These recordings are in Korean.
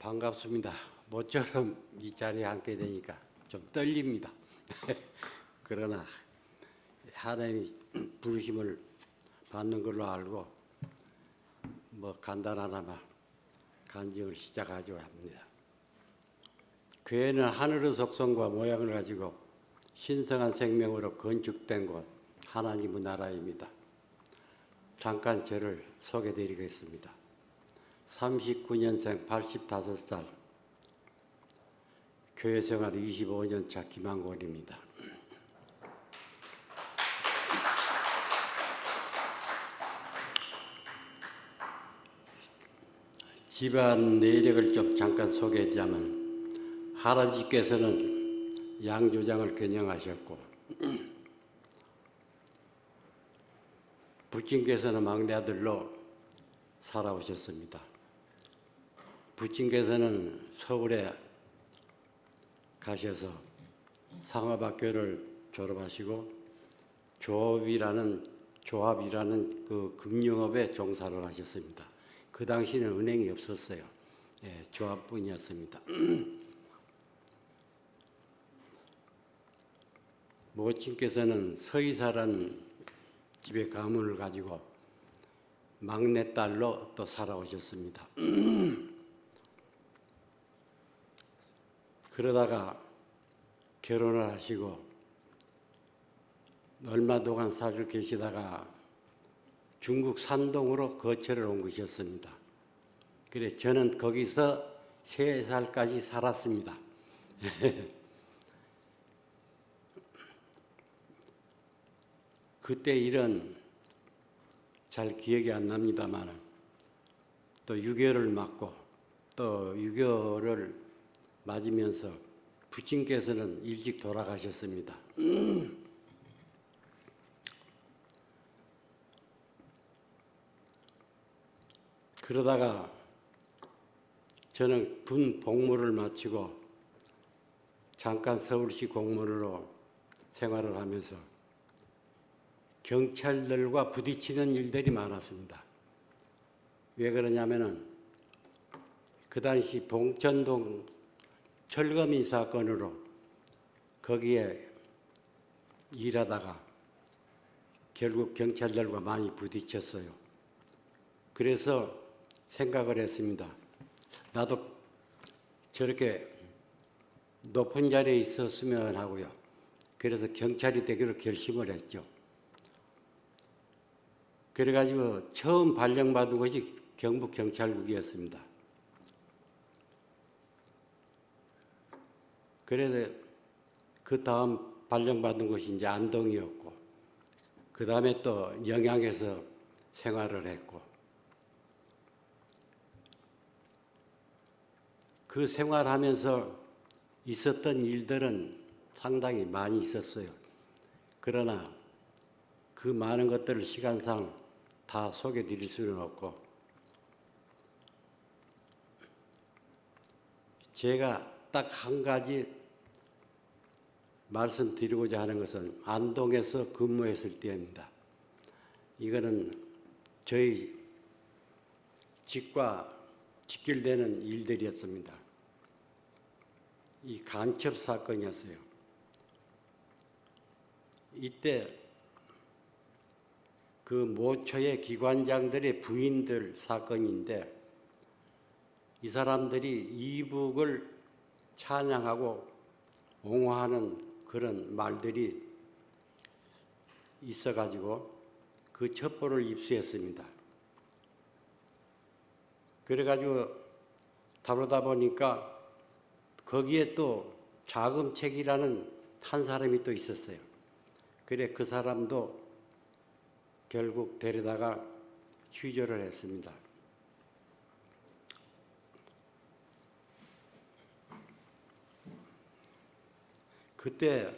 반갑습니다. 모처럼 이 자리에 앉게 되니까 좀 떨립니다. 그러나 하나님이 부르심을 받는 걸로 알고 간단하나마 간증을 시작하려고 합니다. 교회는 하늘의 속성과 모양을 가지고 신성한 생명으로 건축된 곳 하나님의 나라입니다. 잠깐 저를 소개드리겠습니다. 39년생 85살 교회생활 25년차 김한곤입니다. 집안 내력을 좀 잠깐 소개하자면 할아버지께서는 양조장을 경영하셨고 부친께서는 막내 아들로 살아오셨습니다. 부친께서는 서울에 가셔서 상업학교를 졸업하시고 조합이라는 그 금융업에 종사를 하셨습니다. 그 당시에는 은행이 없었어요. 조합뿐이었습니다. 모친께서는 서희사라는 집에 가문을 가지고 막내딸로 또 살아오셨습니다. 그러다가 결혼을 하시고 얼마 동안 살고 계시다가 중국 산동으로 거처를 온 것이었습니다. 그래 저는 거기서 3살까지 살았습니다. 그때 일은 잘 기억이 안 납니다만 또 6.25를 맞고 또 6.25를 맞으면서 부친께서는 일찍 돌아가셨습니다. 그러다가 저는 군 복무를 마치고 잠깐 서울시 공무원으로 생활을 하면서 경찰들과 부딪히는 일들이 많았습니다. 왜 그러냐면은 그 당시 봉천동 철거민 사건으로 거기에 일하다가 결국 경찰들과 많이 부딪혔어요. 그래서 생각을 했습니다. 나도 저렇게 높은 자리에 있었으면 하고요. 그래서 경찰이 되기로 결심을 했죠. 그래가지고 처음 발령받은 것이 경북경찰국이었습니다. 그래서 그 다음 발령받은 곳이 이제 안동이었고, 그 다음에 또 영양에서 생활을 했고, 그 생활하면서 있었던 일들은 상당히 많이 있었어요. 그러나 그 많은 것들을 시간상 다 소개해 드릴 수는 없고, 제가 딱 한 가지 말씀드리고자 하는 것은 안동에서 근무했을 때입니다. 이거는 저희 집과 직결되는 일들이었습니다. 이 간첩 사건이었어요. 이때 그 모처의 기관장들의 부인들 사건인데 이 사람들이 이북을 찬양하고 옹호하는 그런 말들이 있어가지고 그 첩보를 입수했습니다. 그래가지고 다루다 보니까 거기에 또 자금책이라는 한 사람이 또 있었어요. 그래 그 사람도 결국 데려다가 취조를 했습니다. 그때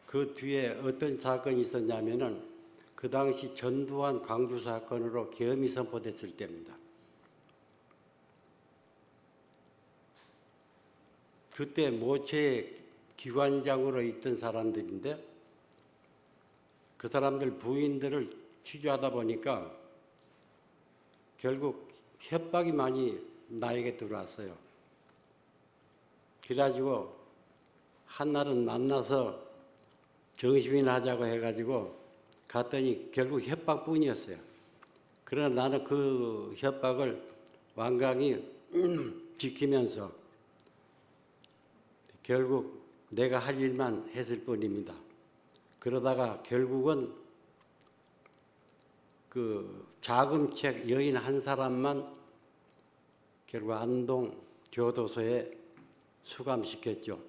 그 뒤에 어떤 사건이 있었냐면은 그 당시 전두환 광주 사건으로 계엄이 선포됐을 때입니다. 그때 모처의 기관장으로 있던 사람들인데 그 사람들 부인들을 취조하다 보니까 결국 협박이 많이 나에게 들어왔어요. 그래가지고 한날은 만나서 정심이나 하자고 해가지고 갔더니 결국 협박뿐이었어요. 그러나 나는 그 협박을 완강히 지키면서 결국 내가 할 일만 했을 뿐입니다. 그러다가 결국은 그 자금책 여인 한 사람만 결국 안동 교도소에 수감시켰죠.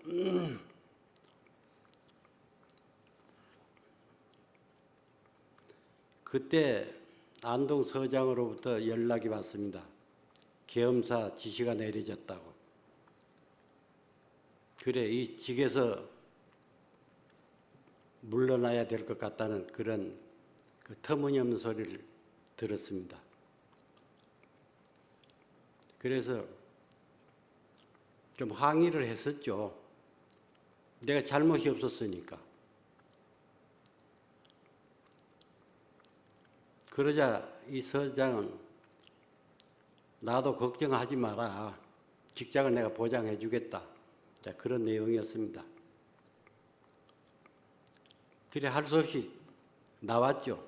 그때 안동 서장으로부터 연락이 왔습니다. 계엄사 지시가 내려졌다고. 그래, 이 직에서 물러나야 될 것 같다는 그런 그 터무니없는 소리를 들었습니다. 그래서 좀 항의를 했었죠. 내가 잘못이 없었으니까. 그러자 이 서장은 나도 걱정하지 마라. 직장은 내가 보장해 주겠다. 자, 그런 내용이었습니다. 그래 할 수 없이 나왔죠.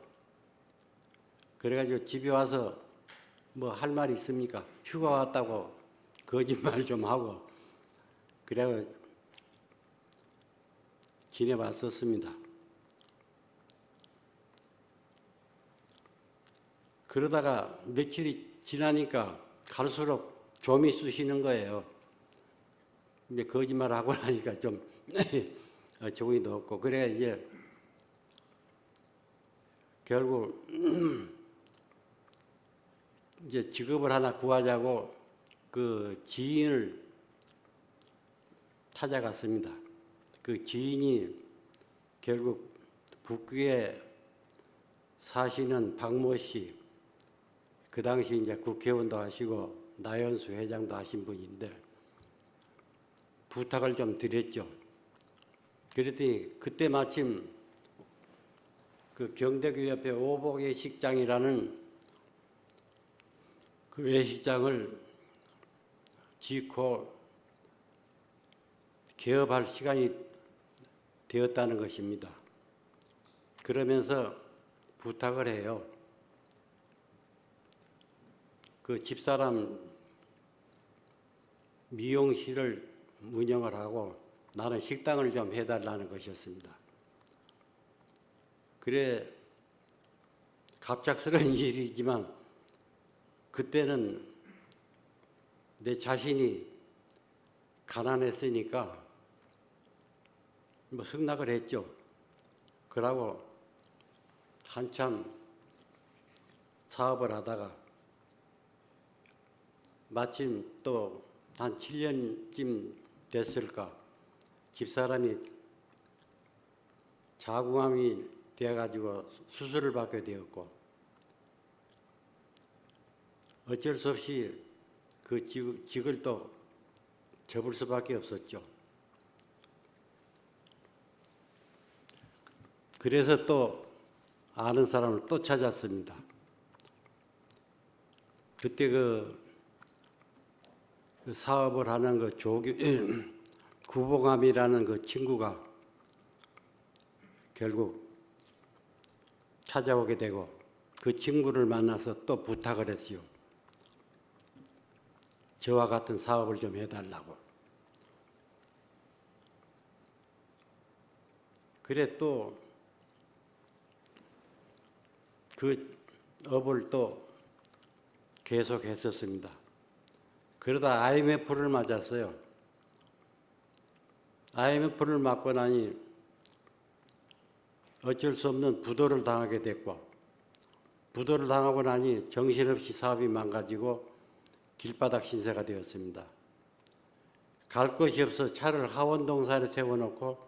그래가지고 집에 와서 뭐 할 말 있습니까? 휴가 왔다고 거짓말 좀 하고 그래가지고 지내봤었습니다. 그러다가 며칠이 지나니까 갈수록 좀이 쑤시는 거예요. 이제 거짓말 하고 나니까 좀 정이 없고 그래 이제 결국 이제 직업을 하나 구하자고 그 지인을 찾아갔습니다. 그 지인이 결국 북귀에 사시는 박모 씨, 그 당시 이제 국회의원도 하시고 나연수 회장도 하신 분인데 부탁을 좀 드렸죠. 그랬더니 그때 마침 그 경대교협회 오복예식장이라는 그 예식장을 짓고 개업할 시간이 되었다는 것입니다. 그러면서 부탁을 해요. 그 집사람 미용실을 운영을 하고 나는 식당을 좀 해달라는 것이었습니다. 그래 갑작스러운 일이지만 그때는 내 자신이 가난했으니까 뭐 승낙을 했죠. 그러고 한참 사업을 하다가 마침 또 한 7년쯤 됐을까 집사람이 자궁암이 되어가지고 수술을 받게 되었고 어쩔 수 없이 그 직을 또 접을 수밖에 없었죠. 그래서 또 아는 사람을 또 찾았습니다. 그때 그 사업을 하는 그 구봉암이라는 그 친구가 결국 찾아오게 되고 그 친구를 만나서 또 부탁을 했어요. 저와 같은 사업을 좀 해달라고. 그래 또 그 업을 또 계속 했었습니다. 그러다 IMF를 맞았어요. IMF를 맞고 나니 어쩔 수 없는 부도를 당하게 됐고 부도를 당하고 나니 정신없이 사업이 망가지고 길바닥 신세가 되었습니다. 갈 곳이 없어 차를 하원동산에 세워놓고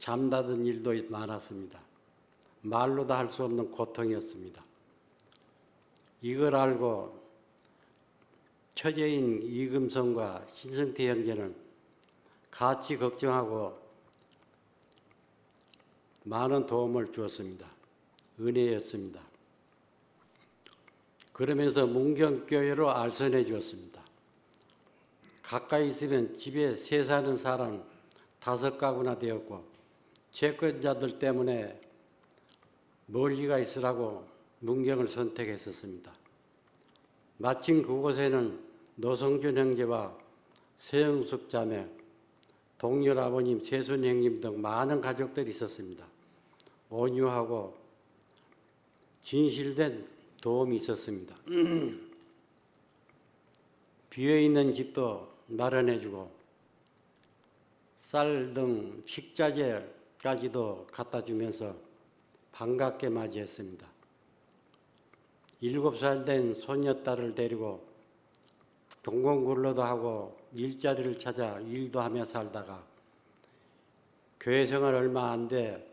잠자던 일도 많았습니다. 말로도 할 수 없는 고통이었습니다. 이걸 알고 처제인 이금성과 신성태 형제는 같이 걱정하고 많은 도움을 주었습니다. 은혜였습니다. 그러면서 문경교회로 알선해 주었습니다. 가까이 있으면 집에 새 사는 사람 5가구나 되었고 채권자들 때문에 멀리가 있으라고 문경을 선택했었습니다. 마침 그곳에는 노성준 형제와 서영숙 자매, 동열 아버님, 세순 형님 등 많은 가족들이 있었습니다. 온유하고 진실된 도움이 있었습니다. 비어있는 집도 마련해주고 쌀 등 식자재까지도 갖다 주면서 반갑게 맞이했습니다. 7살 된 손녀딸을 데리고 동공굴로도 하고 일자리를 찾아 일도 하며 살다가 교회 생활 얼마 안 돼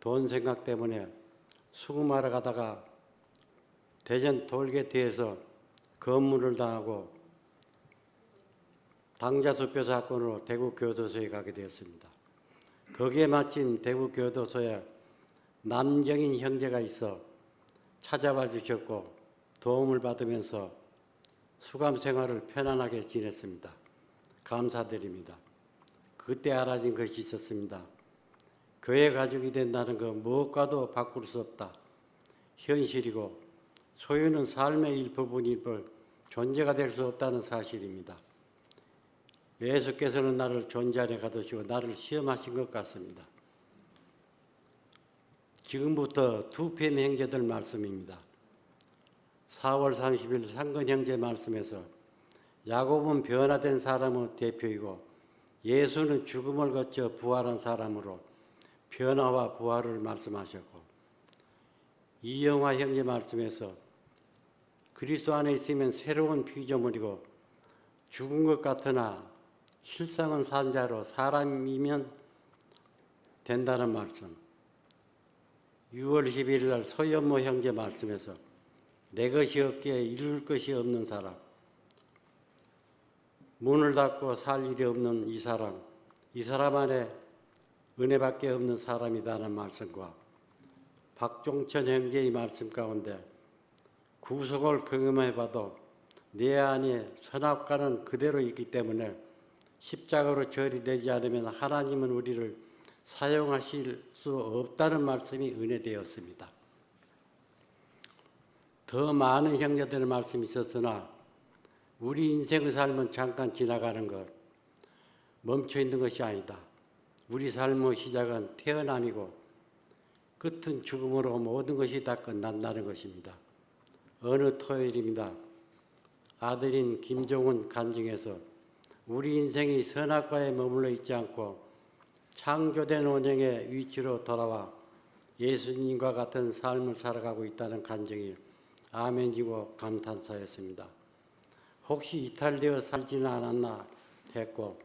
돈 생각 때문에 수금하러 가다가 대전 돌게트에서 검문을 당하고 당자수표 사건으로 대구 교도소에 가게 되었습니다. 거기에 마침 대구 교도소에 남정인 형제가 있어 찾아와 주셨고 도움을 받으면서 수감 생활을 편안하게 지냈습니다. 감사드립니다. 그때 알아진 것이 있었습니다. 교회 가족이 된다는 것 무엇과도 바꿀 수 없다. 현실이고 소유는 삶의 일부분일 뿐 존재가 될 수 없다는 사실입니다. 예수께서는 나를 존재 안에 가두시고 나를 시험하신 것 같습니다. 지금부터 두 편 형제들 말씀입니다. 4월 30일 상근 형제 말씀에서 야곱은 변화된 사람의 대표이고 예수는 죽음을 거쳐 부활한 사람으로 변화와 부활을 말씀하셨고 이영화 형제 말씀에서 그리스도 안에 있으면 새로운 피조물이고 죽은 것 같으나 실상은 산 자로 사람이면 된다는 말씀. 6월 12일 날 서연모 형제 말씀에서 내 것이 없기에 이룰 것이 없는 사람, 문을 닫고 살 일이 없는 이 사람 안에 은혜밖에 없는 사람이다는 말씀과 박종천 형제의 말씀 가운데 구속을 경험해봐도 내 안에 선악과는 그대로 있기 때문에 십자가로 처리되지 않으면 하나님은 우리를 사용하실 수 없다는 말씀이 은혜되었습니다. 더 많은 형제들의 말씀이 있었으나 우리 인생의 삶은 잠깐 지나가는 것, 멈춰 있는 것이 아니다. 우리 삶의 시작은 태어남이고 끝은 죽음으로 모든 것이 다 끝난다는 것입니다. 어느 토요일입니다. 아들인 김종훈 간증에서 우리 인생이 선악과에 머물러 있지 않고 창조된 원형의 위치로 돌아와 예수님과 같은 삶을 살아가고 있다는 간증이 아멘이고 감탄사였습니다. 혹시 이탈되어 살지는 않았나 했고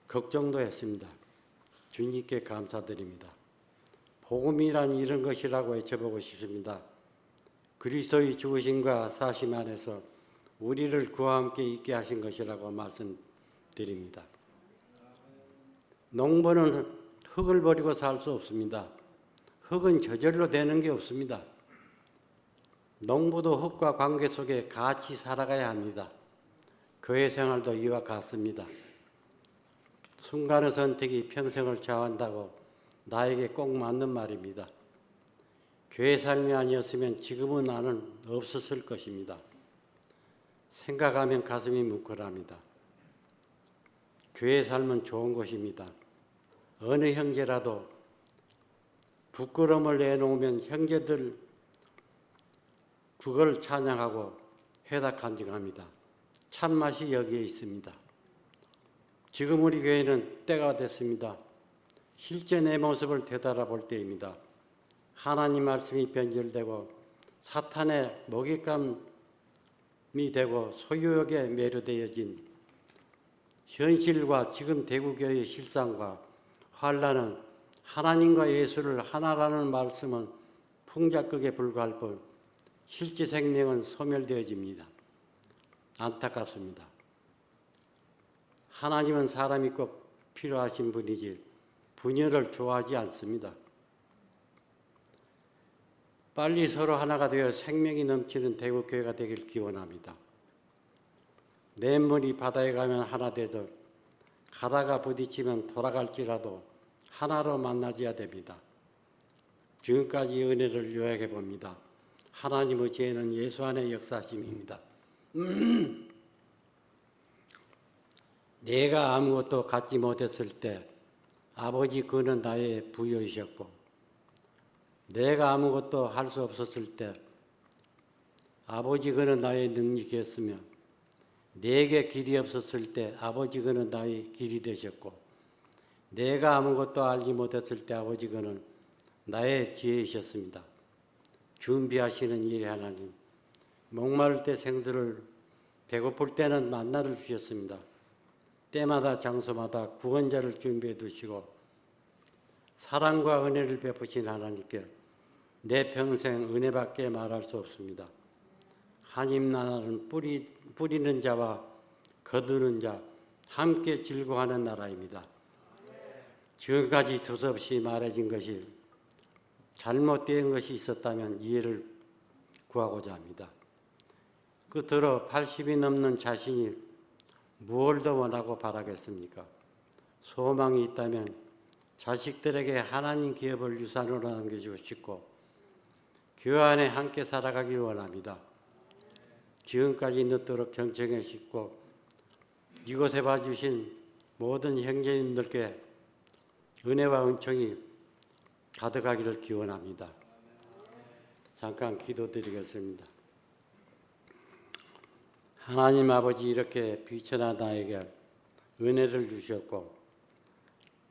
걱정도 했습니다. 주님께 감사드립니다. 복음이란 이런 것이라고 외쳐보고 싶습니다. 그리스도의 죽으심과 사심 안에서 우리를 그와 함께 있게 하신 것이라고 말씀드립니다. 농부는 흙을 버리고 살 수 없습니다. 흙은 저절로 되는 게 없습니다. 농부도 흙과 관계 속에 같이 살아가야 합니다. 교회 생활도 이와 같습니다. 순간의 선택이 평생을 좌우한다고 나에게 꼭 맞는 말입니다. 교회 삶이 아니었으면 지금은 나는 없었을 것입니다. 생각하면 가슴이 뭉클합니다. 교회 삶은 좋은 것입니다. 어느 형제라도 부끄러움을 내놓으면 형제들 그걸 찬양하고 회다 간증합니다. 참맛이 여기에 있습니다. 지금 우리 교회는 때가 됐습니다. 실제 내 모습을 되돌아볼 때입니다. 하나님 말씀이 변질되고 사탄의 먹잇감이 되고 소유욕에 매료되어진 현실과 지금 대구교회의 실상과 환란은 하나님과 예수를 하나라는 말씀은 풍작극에 불과할 뿐 실제 생명은 소멸되어집니다. 안타깝습니다. 하나님은 사람이 꼭 필요하신 분이지 분열을 좋아하지 않습니다. 빨리 서로 하나가 되어 생명이 넘치는 대구교회가 되길 기원합니다. 냇물이 바다에 가면 하나 되듯 가다가 부딪히면 돌아갈지라도 하나로 만나져야 됩니다. 지금까지 은혜를 요약해 봅니다. 하나님의 지혜는 예수 안의 역사심입니다. 내가 아무것도 갖지 못했을 때 아버지 그는 나의 부여이셨고, 내가 아무것도 할 수 없었을 때 아버지 그는 나의 능력이었으며, 내게 길이 없었을 때 아버지 그는 나의 길이 되셨고, 내가 아무것도 알지 못했을 때 아버지 그는 나의 지혜이셨습니다. 준비하시는 일의 하나님, 목마를 때 생수를, 배고플 때는 만나를 주셨습니다. 때마다 장소마다 구원자를 준비해 두시고 사랑과 은혜를 베푸신 하나님께 내 평생 은혜밖에 말할 수 없습니다. 하나님 나라는 뿌리는 자와 거두는 자 함께 즐거워하는 나라입니다. 지금까지 두서없이 말해진 것이 잘못된 것이 있었다면 이해를 구하고자 합니다. 끝으로 80이 넘는 자신이 무엇을 더 원하고 바라겠습니까? 소망이 있다면 자식들에게 하나님 기업을 유산으로 남겨주고 싶고 교회 안에 함께 살아가길 원합니다. 지금까지 늦도록 경청해 주시고 이곳에 봐주신 모든 형제님들께 은혜와 은총이 가득하기를 기원합니다. 잠깐 기도드리겠습니다. 하나님 아버지, 이렇게 비천한 나에게 은혜를 주셨고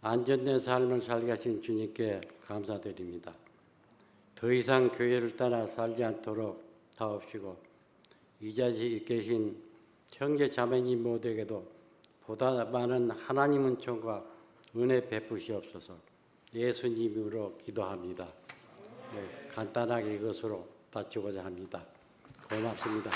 안전된 삶을 살게 하신 주님께 감사드립니다. 더 이상 교회를 떠나 살지 않도록 도와주시고 이 자리에 계신 형제 자매님 모두에게도 보다 많은 하나님 은총과 은혜 베푸시옵소서. 예수님으로 기도합니다. 네, 간단하게 이것으로 바치고자 합니다. 고맙습니다.